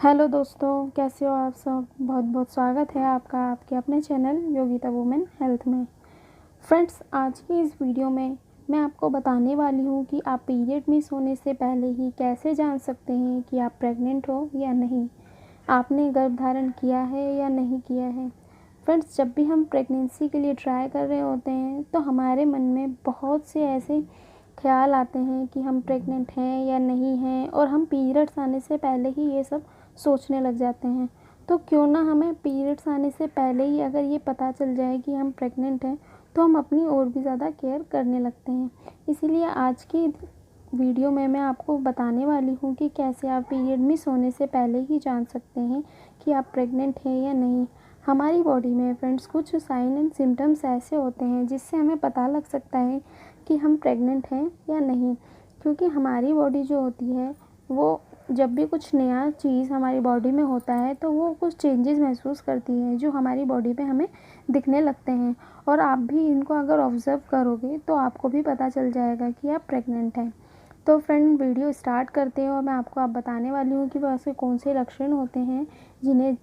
Hello दोस्तों, कैसे हो आप सब। बहुत बहुत स्वागत है आपका आपके अपने चैनल योगिता वुमेन हेल्थ में। फ्रेंड्स, आज की इस वीडियो में मैं आपको बताने वाली हूँ कि आप पीरियड मिस होने से पहले ही कैसे जान सकते हैं कि आप प्रेग्नेंट हो या नहीं, आपने गर्भधारण किया है या नहीं किया है। फ्रेंड्स, जब भी हम प्रेगनेंसी के लिए ट्राई कर रहे होते हैं तो हमारे मन में बहुत से ऐसे ख्याल आते हैं कि हम प्रेग्नेंट हैं या नहीं हैं, और हम पीरियड्स आने से पहले ही ये सब सोचने लग जाते हैं। तो क्यों ना हमें पीरियड्स आने से पहले ही अगर ये पता चल जाए कि हम प्रेग्नेंट हैं तो हम अपनी और भी ज़्यादा केयर करने लगते हैं। इसीलिए आज की वीडियो में मैं आपको बताने वाली हूँ कि कैसे आप पीरियड मिस होने से पहले ही जान सकते हैं कि आप प्रेग्नेंट हैं या नहीं। हमारी बॉडी में फ्रेंड्स कुछ साइन एंड सिम्टम्स ऐसे होते हैं जिससे हमें पता लग सकता है कि हम प्रेग्नेंट हैं या नहीं। क्योंकि हमारी बॉडी जो होती है वो जब भी कुछ नया चीज़ हमारी बॉडी में होता है तो वो कुछ चेंजेस महसूस करती है जो हमारी बॉडी पे हमें दिखने लगते हैं। और आप भी इनको अगर ऑब्ज़र्व करोगे तो आपको भी पता चल जाएगा कि आप प्रेग्नेंट हैं। तो फ्रेंड, वीडियो स्टार्ट करते हैं और मैं आपको बताने वाली हूँ कि वो ऐसे कौन से लक्षण होते हैं जिन्हें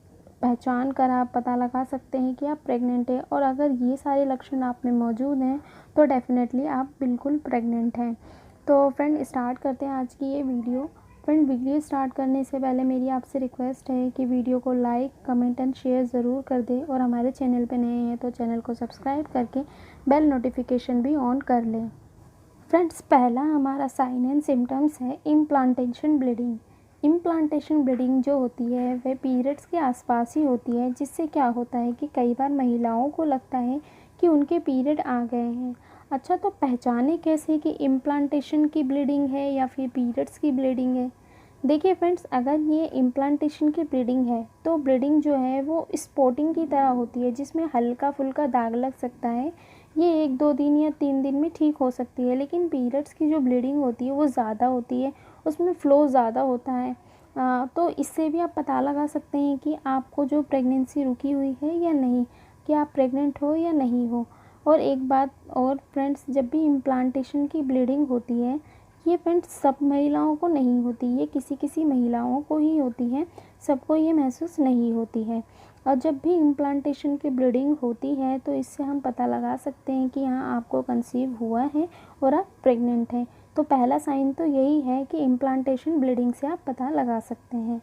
पहचान कर आप पता लगा सकते हैं कि आप प्रेग्नेंट हैं। और अगर ये सारे लक्षण आप में मौजूद हैं तो डेफ़िनेटली आप बिल्कुल प्रेग्नेंट हैं। तो फ्रेंड, स्टार्ट करते हैं आज की ये वीडियो। फ्रेंड, वीडियो स्टार्ट करने से पहले मेरी आपसे रिक्वेस्ट है कि वीडियो को लाइक, कमेंट एंड शेयर ज़रूर कर दें, और हमारे चैनल पे नए हैं तो चैनल को सब्सक्राइब करके बेल नोटिफिकेशन भी ऑन कर लें। फ्रेंड्स, पहला हमारा साइन एंड सिम्टम्स है इम्प्लांटेशन ब्लीडिंग। इम्प्लांटेशन ब्लीडिंग जो होती है वह पीरियड्स के आसपास ही होती है, जिससे क्या होता है कि कई बार महिलाओं को लगता है कि उनके पीरियड आ गए हैं। अच्छा, तो पहचाने कैसे कि इम्प्लांटेशन की ब्लीडिंग है या फिर पीरियड्स की ब्लीडिंग है। देखिए फ्रेंड्स, अगर ये इम्प्लांटेशन की ब्लीडिंग है तो ब्लीडिंग जो है वो स्पॉटिंग की तरह होती है, जिसमें हल्का फुल्का दाग लग सकता है। ये 1-2 दिन या 3 दिन में ठीक हो सकती है। लेकिन पीरियड्स की जो ब्लीडिंग होती है वो ज़्यादा होती है, उसमें फ़्लो ज़्यादा होता है। तो इससे भी आप पता लगा सकते हैं कि आपको जो प्रेगनेंसी रुकी हुई है या नहीं, कि आप प्रेग्नेंट हो या नहीं हो। और एक बात और फ्रेंड्स, जब भी इम्प्लांटेशन की ब्लीडिंग होती है, ये फ्रेंड्स सब महिलाओं को नहीं होती, ये किसी किसी महिलाओं को ही होती है, सबको ये महसूस नहीं होती है। और जब भी इम्प्लांटेशन की ब्लीडिंग होती है तो इससे हम पता लगा सकते हैं कि हाँ, आपको कंसीव हुआ है और आप प्रेग्नेंट हैं। तो पहला साइन तो यही है कि इम्प्लांटेशन ब्लीडिंग से आप पता लगा सकते हैं।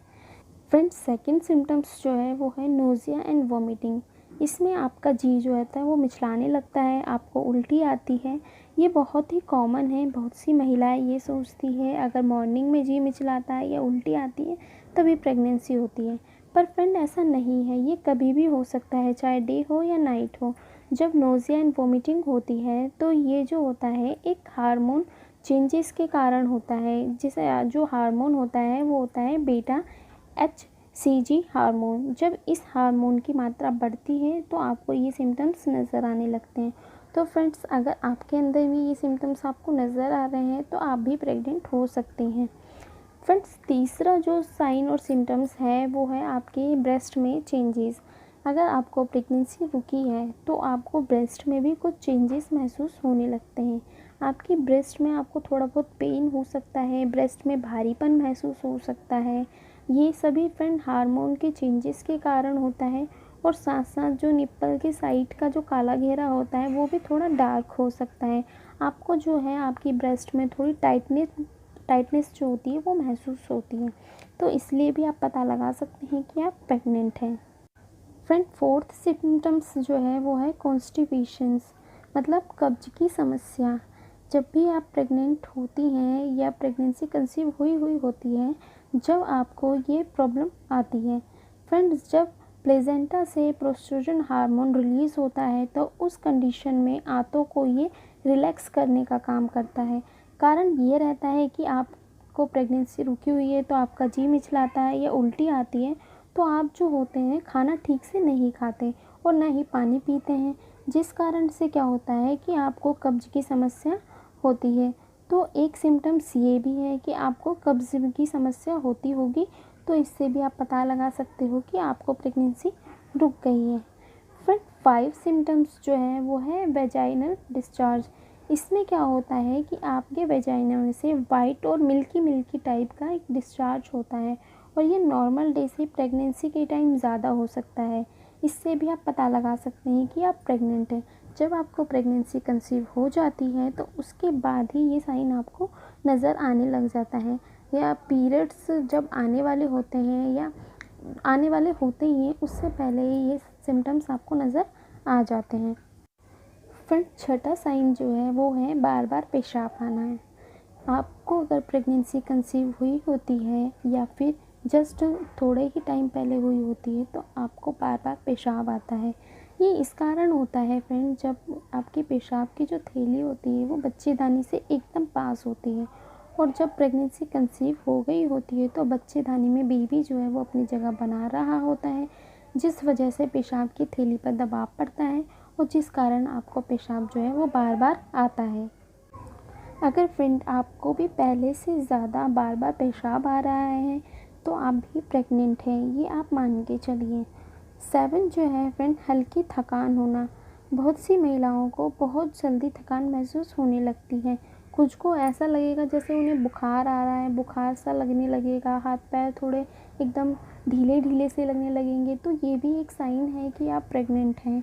फ्रेंड्स, सेकंड सिम्टम्स जो है वो है नोज़िया एंड वॉमिटिंग। इसमें आपका जी जो रहता है वो मिचलाने लगता है, आपको उल्टी आती है। ये बहुत ही कॉमन है, बहुत सी महिलाएं ये सोचती है अगर मॉर्निंग में जी मिचलाता है या उल्टी आती है तभी प्रेगनेंसी होती है। पर फ्रेंड, ऐसा नहीं है, ये कभी भी हो सकता है, चाहे डे हो या नाइट हो। जब नोज़िया एंड वॉमिटिंग होती है तो ये जो होता है एक हार्मोन चेंजेस के कारण होता है। जिसे जो हार्मोन होता है वो होता है बीटा HCG हार्मोन। जब इस हार्मोन की मात्रा बढ़ती है तो आपको ये सिम्टम्स नज़र आने लगते हैं। तो फ्रेंड्स, अगर आपके अंदर भी ये सिम्टम्स आपको नज़र आ रहे हैं तो आप भी प्रेग्नेंट हो सकते हैं। फ्रेंड्स, तीसरा जो साइन और सिम्टम्स है वो है आपके ब्रेस्ट में चेंजेस। अगर आपको प्रेगनेंसी रुकी है तो आपको ब्रेस्ट में भी कुछ चेंजेस महसूस होने लगते हैं। आपकी ब्रेस्ट में आपको थोड़ा बहुत पेन हो सकता है, ब्रेस्ट में भारीपन महसूस हो सकता है। ये सभी फ्रेंड हार्मोन के चेंजेस के कारण होता है। और साथ साथ जो निप्पल के साइड का जो काला घेरा होता है वो भी थोड़ा डार्क हो सकता है। आपको जो है आपकी ब्रेस्ट में थोड़ी टाइटनेस जो होती है वो महसूस होती है। तो इसलिए भी आप पता लगा सकते हैं कि आप प्रेग्नेंट हैं। फ्रेंड, फोर्थ सिम्टम्स जो है वो है कॉन्स्टिपेशंस, मतलब कब्ज की समस्या। जब भी आप प्रेग्नेंट होती हैं या प्रेगनेंसी कंसीव हुई हुई होती है, जब आपको ये प्रॉब्लम आती है। फ्रेंड्स, जब प्लेजेंटा से प्रोस्ट्रोजन हार्मोन रिलीज़ होता है तो उस कंडीशन में आंतों को ये रिलैक्स करने का काम करता है। कारण ये रहता है कि आपको प्रेगनेंसी रुकी हुई है तो आपका जी मिचलाता है या उल्टी आती है, तो आप जो होते हैं खाना ठीक से नहीं खाते और ना ही पानी पीते हैं, जिस कारण से क्या होता है कि आपको कब्ज की समस्या होती है। तो एक सिम्टम्स ये भी है कि आपको कब्ज की समस्या होती होगी, तो इससे भी आप पता लगा सकते हो कि आपको प्रेगनेंसी रुक गई है। फिर 5 सिम्टम्स जो है वो है वेजाइनल डिस्चार्ज। इसमें क्या होता है कि आपके वेजाइना में से वाइट और मिल्की मिल्की टाइप का एक डिस्चार्ज होता है, और ये नॉर्मल डे से प्रेगनेंसी के टाइम ज़्यादा हो सकता है। इससे भी आप पता लगा सकते हैं कि आप प्रेग्नेंट हैं। जब आपको प्रेगनेंसी कंसीव हो जाती है तो उसके बाद ही ये साइन आपको नज़र आने लग जाता है, या पीरियड्स जब आने वाले होते हैं या आने वाले होते ही हैं उससे पहले ही ये सिम्टम्स आपको नज़र आ जाते हैं। फिर छठा साइन जो है वो है बार बार पेशाब आना है। आपको अगर प्रेगनेंसी कंसीव हुई होती है या फिर जस्ट थोड़े ही टाइम पहले हुई होती है तो आपको बार बार पेशाब आता है। ये इस कारण होता है फ्रेंड, जब आपकी पेशाब की जो थैली होती है वो बच्चेदानी से एकदम पास होती है, और जब प्रेगनेंसी कंसीव हो गई होती है तो बच्चेदानी में बेबी जो है वो अपनी जगह बना रहा होता है, जिस वजह से पेशाब की थैली पर दबाव पड़ता है और जिस कारण आपको पेशाब जो है वो बार बार आता है। अगर फ्रेंड आपको भी पहले से ज़्यादा बार बार पेशाब आ रहा है तो आप भी प्रेग्नेंट हैं, ये आप मान के चलिए। 7 जो है फ्रेंड, हल्की थकान होना। बहुत सी महिलाओं को बहुत जल्दी थकान महसूस होने लगती है। कुछ को ऐसा लगेगा जैसे उन्हें बुखार आ रहा है, बुखार सा लगने लगेगा, हाथ पैर थोड़े एकदम ढीले ढीले से लगने लगेंगे, तो ये भी एक साइन है कि आप प्रेग्नेंट हैं।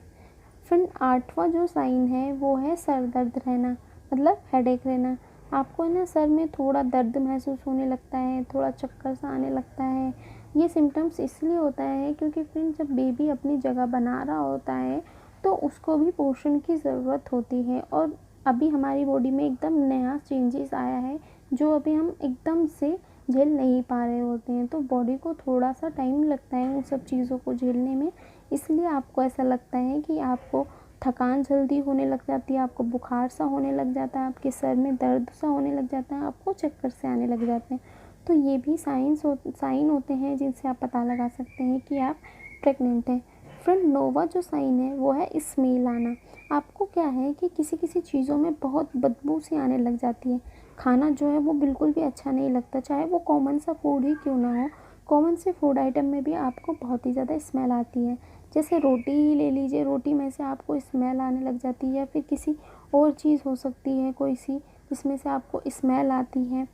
फिर 8वां जो साइन है वो है सर दर्द रहना, मतलब हेडेक रहना। आपको ना सर में थोड़ा दर्द महसूस होने लगता है, थोड़ा चक्कर सा आने लगता है। ये सिम्टम्स इसलिए होता है क्योंकि फ्रेंड जब बेबी अपनी जगह बना रहा होता है तो उसको भी पोषण की ज़रूरत होती है, और अभी हमारी बॉडी में एकदम नया चेंजेस आया है जो अभी हम एकदम से झेल नहीं पा रहे होते हैं, तो बॉडी को थोड़ा सा टाइम लगता है उन सब चीज़ों को झेलने में। इसलिए आपको ऐसा लगता है कि आपको थकान जल्दी होने लग जाती है, आपको बुखार सा होने लग जाता है, आपके सर में दर्द सा होने लग जाता है, आपको चक्कर से आने लग जाते हैं। तो ये भी साइन होते हैं जिनसे आप पता लगा सकते हैं कि आप प्रेग्नेंट हैं। फ्रेंड 9वां जो साइन है वो है स्मेल आना। आपको क्या है कि किसी किसी चीज़ों में बहुत बदबू सी आने लग जाती है। खाना जो है वो बिल्कुल भी अच्छा नहीं लगता, चाहे वो कॉमन सा फूड ही क्यों ना हो। कॉमन से फूड आइटम में भी आपको बहुत ही ज़्यादा स्मेल आती है। जैसे रोटी ही ले लीजिए, रोटी में से आपको स्मेल आने लग जाती है, या फिर किसी और चीज़ हो सकती है कोई सी जिसमें से आपको स्मेल आती है।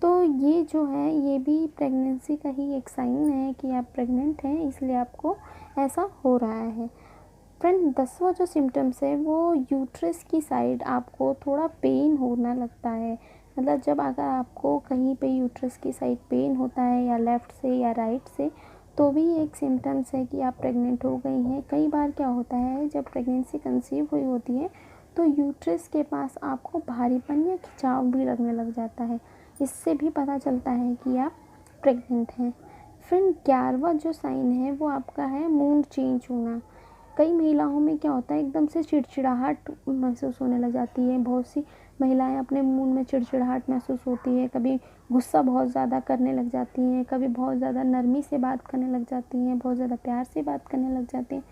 तो ये जो है ये भी प्रेगनेंसी का ही एक साइन है कि आप प्रेग्नेंट हैं, इसलिए आपको ऐसा हो रहा है। फ्रेंड 10वां जो सिम्टम्स है वो यूट्रस की साइड आपको थोड़ा पेन होना लगता है। मतलब जब अगर आपको कहीं पे यूट्रस की साइड पेन होता है, या लेफ़्ट से या राइट से, तो भी एक सिम्टम्स है कि आप प्रेग्नेंट हो गई हैं। कई बार क्या होता है जब प्रेगनेंसी कंसीव हुई होती है तो यूट्रस के पास आपको भारीपन या खिंचाव भी लगने लग जाता है, इससे भी पता चलता है कि आप प्रेग्नेंट हैं। फिर 11वां जो साइन है वो आपका है मूड चेंज होना। कई महिलाओं में क्या होता है एकदम से चिड़चिड़ाहट महसूस होने लग जाती है। बहुत सी महिलाएं अपने मूड में चिड़चिड़ाहट महसूस होती है, कभी गुस्सा बहुत ज़्यादा करने लग जाती हैं, कभी बहुत ज़्यादा नरमी से बात करने लग जाती हैं, बहुत ज़्यादा प्यार से बात करने लग जाती हैं।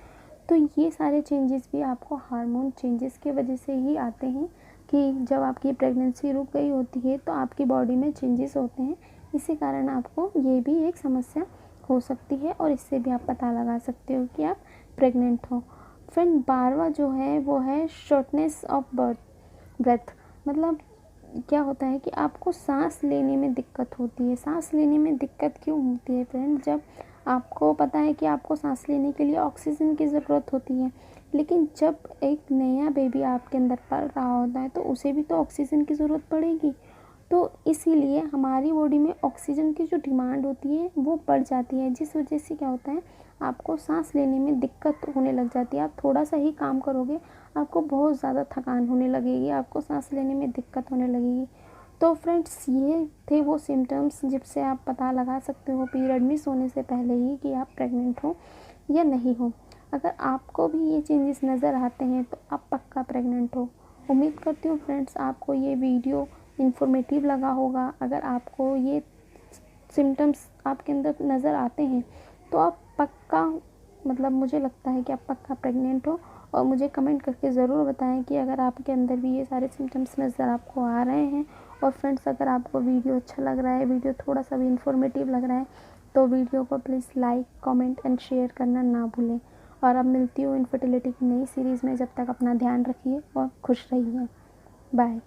तो ये सारे चेंजेस भी आपको हार्मोन चेंजेस की वजह से ही आते हैं, कि जब आपकी प्रेगनेंसी रुक गई होती है तो आपकी बॉडी में चेंजेस होते हैं। इसी कारण आपको ये भी एक समस्या हो सकती है, और इससे भी आप पता लगा सकते हो कि आप प्रेग्नेंट हो। फिर 12वां जो है वो है शॉर्टनेस ऑफ ब्रेथ। मतलब क्या होता है कि आपको सांस लेने में दिक्कत होती है। सांस लेने में दिक्कत क्यों होती है फ्रेंड? जब आपको पता है कि आपको सांस लेने के लिए ऑक्सीजन की ज़रूरत होती है, लेकिन जब एक नया बेबी आपके अंदर पल रहा होता है तो उसे भी तो ऑक्सीजन की ज़रूरत पड़ेगी। तो इसीलिए हमारी बॉडी में ऑक्सीजन की जो डिमांड होती है वो बढ़ जाती है, जिस वजह से क्या होता है आपको सांस लेने में दिक्कत होने लग जाती है। आप थोड़ा सा ही काम करोगे आपको बहुत ज़्यादा थकान होने लगेगी, आपको सांस लेने में दिक्कत होने लगेगी। तो फ्रेंड्स ये थे वो सिम्टम्स जिससे आप पता लगा सकते हो पीरियड मिस होने से पहले ही कि आप प्रेग्नेंट हो या नहीं हो। अगर आपको भी ये चेंजेस नज़र आते हैं तो आप पक्का प्रेग्नेंट हो। उम्मीद करती हूँ फ्रेंड्स आपको ये वीडियो इन्फॉर्मेटिव लगा होगा। अगर आपको ये सिम्टम्स आपके अंदर नज़र आते हैं तो आप पक्का, मतलब मुझे लगता है कि आप पक्का प्रेग्नेंट हो। और मुझे कमेंट करके ज़रूर बताएं कि अगर आपके अंदर भी ये सारे सिम्टम्स नज़र आपको आ रहे हैं। और फ्रेंड्स अगर आपको वीडियो अच्छा लग रहा है, वीडियो थोड़ा सा भी इन्फॉर्मेटिव लग रहा है, तो वीडियो को please like comment and share करना ना भूलें। और अब मिलती हूँ इनफर्टिलिटी की नई सीरीज़ में। जब तक अपना ध्यान रखिए और खुश रहिए। बाय।